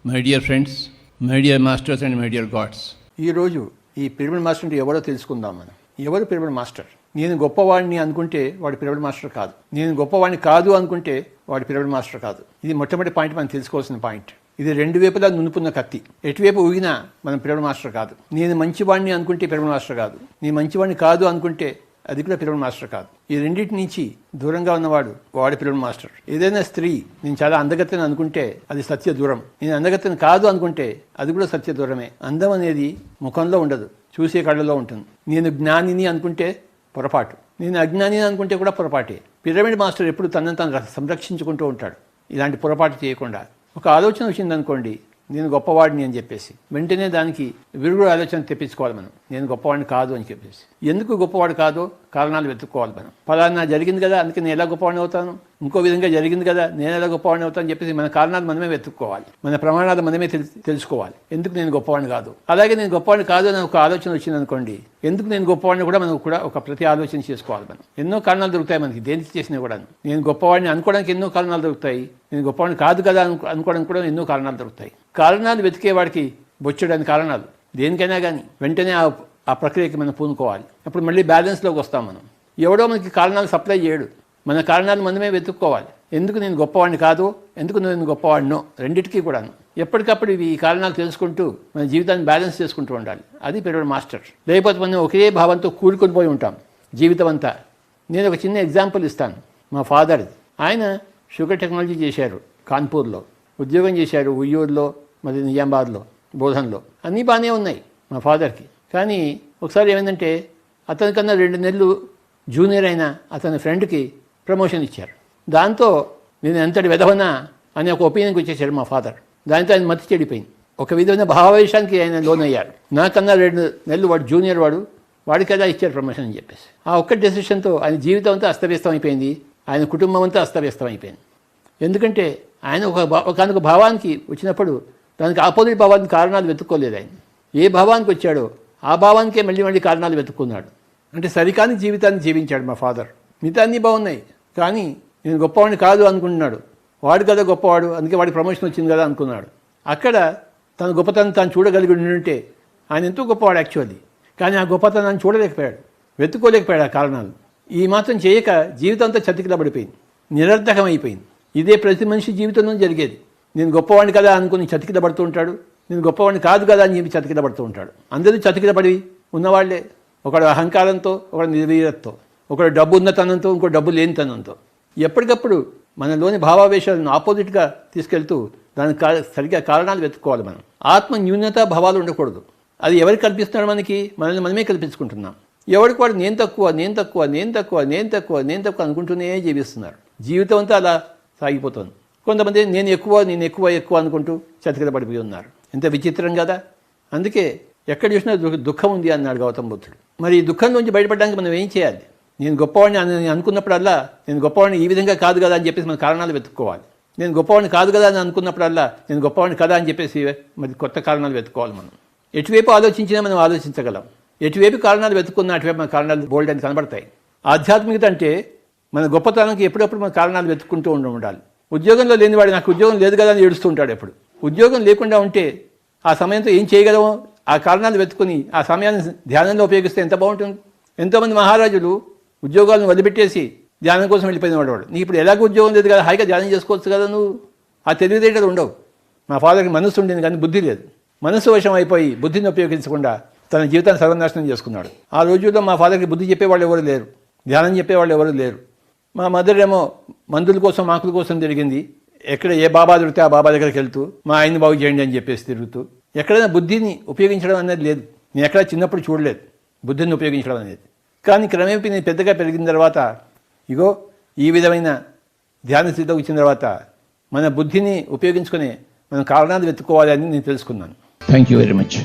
My dear friends, my dear masters and my dear God's, ఈరోజు ఈ pyramid master అంటే ఎవరో తెలుసుకుందాం మనం. ఎవరు పిరమిడ్ మాస్టర్? నేను గొప్పవాడిని అనుకుంటే వాడు పిరమిడ్ మాస్టర్ కాదు. నేను గొప్పవాడిని కాదు అనుకుంటే వాడు పిరమిడ్ మాస్టర్ కాదు. ఇది మొట్టమొదటి పాయింట్ మనం తెలుసుకోవాల్సిన పాయింట్. ఇది రెండు వైపులా నునుపున్న కత్తి. ఎటువైపు ఊగినా మనం పిరమిడ్ మాస్టర్ కాదు. నేను మంచివాడిని అనుకుంటే పిరమిడ్ మాస్టర్ కాదు. నేను మంచివాడిని కాదు అనుకుంటే అది కూడా పిరమిడ్ మాస్టర్ కాదు. ఈ రెండింటి నుంచి దూరంగా ఉన్నవాడు వాడు పిరమిడ్ మాస్టర్. ఏదైనా స్త్రీ నేను చాలా అందగత్తెని అనుకుంటే అది సత్య దూరం. నేను అందగత్తెని కాదు అనుకుంటే అది కూడా సత్య దూరమే. అందం అనేది ముఖంలో ఉండదు, చూసే కళ్ళలో ఉంటుంది. నేను జ్ఞానిని అనుకుంటే పొరపాటు, నేను అజ్ఞానిని అనుకుంటే కూడా పొరపాటే. పిరమిడ్ మాస్టర్ ఎప్పుడు తనను తను సంరక్షించుకుంటూ ఉంటాడు. ఇలాంటి పొరపాటు చేయకుండా. ఒక ఆలోచన వచ్చిందనుకోండి, నేను గొప్పవాడిని అని చెప్పేసి వెంటనే దానికి విరుగుడు ఆలోచన తెప్పించుకోవాలి మనం. నేను గొప్పవాడిని కాదు అని చెప్పేసి. ఎందుకు గొప్పవాడు కాదో కారణాలు వెతుక్కోవాలి మనం. ఫలానా జరిగింది కదా అందుకే నేను ఎలా గొప్పవాడిని అవుతాను, ఇంకో విధంగా జరిగింది కదా నేను ఎలా గొప్పవాడిని అవుతాను అని చెప్పేసి మన కారణాలు మనమే వెతుక్కోవాలి. మన ప్రమాణాలు మనమే తెలుసుకోవాలి. ఎందుకు నేను గొప్పవాడిని కాదు. అలాగే నేను గొప్పవాడిని కాదు అని ఒక ఆలోచన వచ్చింది అనుకోండి, ఎందుకు నేను గొప్పవాడిని కూడా మనం కూడా ఒక ప్రతి ఆలోచన చేసుకోవాలి మనం. ఎన్నో కారణాలు దొరుకుతాయి మనకి దేనికి చేసినా కూడా. నేను గొప్పవాడిని అనుకోవడానికి ఎన్నో కారణాలు దొరుకుతాయి. నేను గొప్పవాడిని కాదు కదా అనుకోవడానికి కూడా ఎన్నో కారణాలు దొరుకుతాయి. కారణాలు వెతికేవాడికి బొచ్చడని కారణాలు దేనికైనా కానీ వెంటనే ఆ ప్రక్రియకి మనం పూనుకోవాలి. అప్పుడు మళ్ళీ బ్యాలెన్స్లోకి వస్తాం మనం. ఎవడో మనకి కారణాలు సప్లై చేయడు, మన కారణాలు మనమే వెతుక్కోవాలి. ఎందుకు నేను గొప్పవాడిని కాదు, ఎందుకు నేను గొప్పవాడినో, రెండింటికి కూడాను ఎప్పటికప్పుడు ఈ కారణాలు తెలుసుకుంటూ మన జీవితాన్ని బ్యాలెన్స్ చేసుకుంటూ ఉండాలి. అది పిరమిడ్ మాస్టర్. లేకపోతే మనం ఒకే భావంతో కూరుకొని పోయి ఉంటాం జీవితం అంతా. నేను ఒక చిన్న ఎగ్జాంపుల్ ఇస్తాను. మా ఫాదర్, ఆయన షుగర్ టెక్నాలజీ చేశారు, కాన్పూర్లో ఉద్యోగం చేశారు, ఉయ్యూరులో, మరి నిజామాబాద్లో, బోధన్లో. అన్నీ బాగానే ఉన్నాయి మా ఫాదర్కి. కానీ ఒకసారి ఏమైందంటే అతనికన్నా 2 నెలలు జూనియర్ అయిన అతని ఫ్రెండ్కి ప్రమోషన్ ఇచ్చారు. దాంతో నేను ఎంతటి వెధవనా అని ఒక ఒపీనియన్కి వచ్చేసాడు మా ఫాదర్. దాంతో ఆయన మతి చెడిపోయింది. ఒక విధమైన భావావేశానికి ఆయన లోనయ్యాడు. నాకన్నా 2 నెలలు వాడు జూనియర్, వాడికి కదా ఇచ్చారు ప్రమోషన్ అని చెప్పేసి. ఆ ఒక్క డెసిషన్తో ఆయన జీవితం అంతా అస్తవ్యస్తం అయిపోయింది, ఆయన కుటుంబం అంతా అస్తవ్యస్తం అయిపోయింది. ఎందుకంటే ఆయన ఒక భావానికి వచ్చినప్పుడు దానికి ఆపోజిట్ భావానికి కారణాలు వెతుక్కోలేదు. ఆయన ఏ భావానికి వచ్చాడో ఆ భావానికే మళ్ళీ కారణాలు వెతుక్కున్నాడు. అంటే సరికాని జీవితాన్ని జీవించాడు మా ఫాదర్. మిగతా అన్నీ బాగున్నాయి, కానీ నేను గొప్పవాడిని కాదు అనుకుంటున్నాడు. వాడు కదా గొప్పవాడు, అందుకే వాడికి ప్రమోషన్ వచ్చింది కదా అనుకున్నాడు. అక్కడ తన గొప్పతనం తాను చూడగలిగి ఉంటే ఆయన ఎంతో గొప్పవాడు యాక్చువల్లీ. కానీ ఆ గొప్పతనాన్ని చూడలేకపోయాడు, వెతుక్కోలేకపోయాడు ఆ కారణాలు. ఈ మాత్రం చేయక జీవితం అంతా చతికిలబడిపోయింది, నిరర్థకమైపోయింది. ఇదే ప్రతి మనిషి జీవితంలో జరిగేది. నేను గొప్పవాడిని కదా అనుకుని చతికిలబడుతూ ఉంటాడు, నేను గొప్పవాడిని కాదు కదా అని చెప్పి చతికిలబడుతూ ఉంటాడు. అందరూ చతికిలబడి ఉన్నవాళ్లే. ఒకడు అహంకారంతో, ఒకడు నిర్వీర్యతతో, ఒకడు డబ్బు ఉన్నతనంతో, ఇంకో డబ్బు లేనితనంతో. ఎప్పటికప్పుడు మనలోని భావావేశాలను ఆపోజిట్గా తీసుకెళ్తూ దానికి సరిగ్గా కారణాలు వెతుక్కోవాలి మనం. ఆత్మ న్యూనత భావాలు ఉండకూడదు. అది ఎవరికి కల్పిస్తున్నాడు మనల్ని మనమే కల్పించుకుంటున్నాం. ఎవరికి వాడు నేను తక్కువ నేను తక్కువ నేను తక్కువ నేను తక్కువ నేను తక్కువ అనుకుంటూనే జీవిస్తున్నారు. జీవితం అంతా అలా సాగిపోతుంది. కొంతమంది నేను ఎక్కువ అనుకుంటూ చతికిల పడిపోయి ఉన్నారు. ఎంత విచిత్రం కదా. అందుకే ఎక్కడ చూసినా దుఃఖం ఉంది అన్నాడు గౌతమ బుద్ధుడు. మరి ఈ దుఃఖం నుంచి బయటపడడానికి మనం ఏం చేయాలి? నేను గొప్పవాడిని అని అనుకున్నప్పుడల్లా నేను గొప్పవాడిని ఈ విధంగా కాదు కదా అని చెప్పేసి మన కారణాలు వెతుక్కోవాలి. నేను గొప్పవాడిని కాదు కదా అని అనుకున్నప్పుడల్లా నేను గొప్పవాడిని కదా అని చెప్పేసి మరి కొత్త కారణాలు వెతుక్కోవాలి మనం. ఎటువైపు ఆలోచించినా మనం ఆలోచించగలం. ఎటువైపు కారణాలు వెతుక్కున్నా అటువైపు మన కారణాలు బోల్డ్ అని కనబడతాయి. ఆధ్యాత్మికత అంటే మన గొప్పతనానికి ఎప్పుడప్పుడు మన కారణాలు వెతుక్కుంటూ ఉండాలి. ఉద్యోగంలో లేనివాడు నాకు ఉద్యోగం లేదు కదా అని ఏడుస్తుంటాడు ఎప్పుడు. ఉద్యోగం లేకుండా ఉంటే ఆ సమయంతో ఏం చేయగలమో ఆ కారణాలు వెతుకుని ఆ సమయాన్ని ధ్యానంలో ఉపయోగిస్తే ఎంత బాగుంటుంది. ఎంతోమంది మహారాజులు ఉద్యోగాలను వదిలిపెట్టేసి ధ్యానం కోసం వెళ్ళిపోయిన వాడు. నీకు ఇప్పుడు ఎలాగో ఉద్యోగం లేదు కదా, హాయిగా ధ్యానం చేసుకోవచ్చు కదా నువ్వు. ఆ తెలివితేటలు ఉండవు. మా ఫాదర్కి మనస్సు ఉండేది కానీ బుద్ధి లేదు. మనస్సు వశం అయిపోయి బుద్ధిని ఉపయోగించకుండా తన జీవితాన్ని సర్వనాశనం చేసుకున్నాడు. ఆ రోజుల్లో మా ఫాదర్కి బుద్ధి చెప్పేవాళ్ళు ఎవరు లేరు, ధ్యానం చెప్పేవాళ్ళు ఎవరు లేరు. మా మదర్ ఏమో మందుల కోసం మాకుల కోసం తిరిగింది. ఎక్కడ ఏ బాబా దొరికితే ఆ బాబా దగ్గరికి వెళ్తూ మా ఆయన్ని బాగు చేయండి అని చెప్పేసి తిరుగుతూ. ఎక్కడైనా బుద్ధిని ఉపయోగించడం అనేది లేదు. నేను ఎక్కడ చిన్నప్పుడు చూడలేదు బుద్ధిని ఉపయోగించడం అనేది. కానీ క్రమేపీ నేను పెద్దగా పెరిగిన తర్వాత ఇగో ఈ విధమైన ధ్యాన స్థితిలో వచ్చిన తర్వాత మన బుద్ధిని ఉపయోగించుకొని మనం కారణాలు వెతుక్కోవాలి అని నేను తెలుసుకున్నాను. Thank you very much.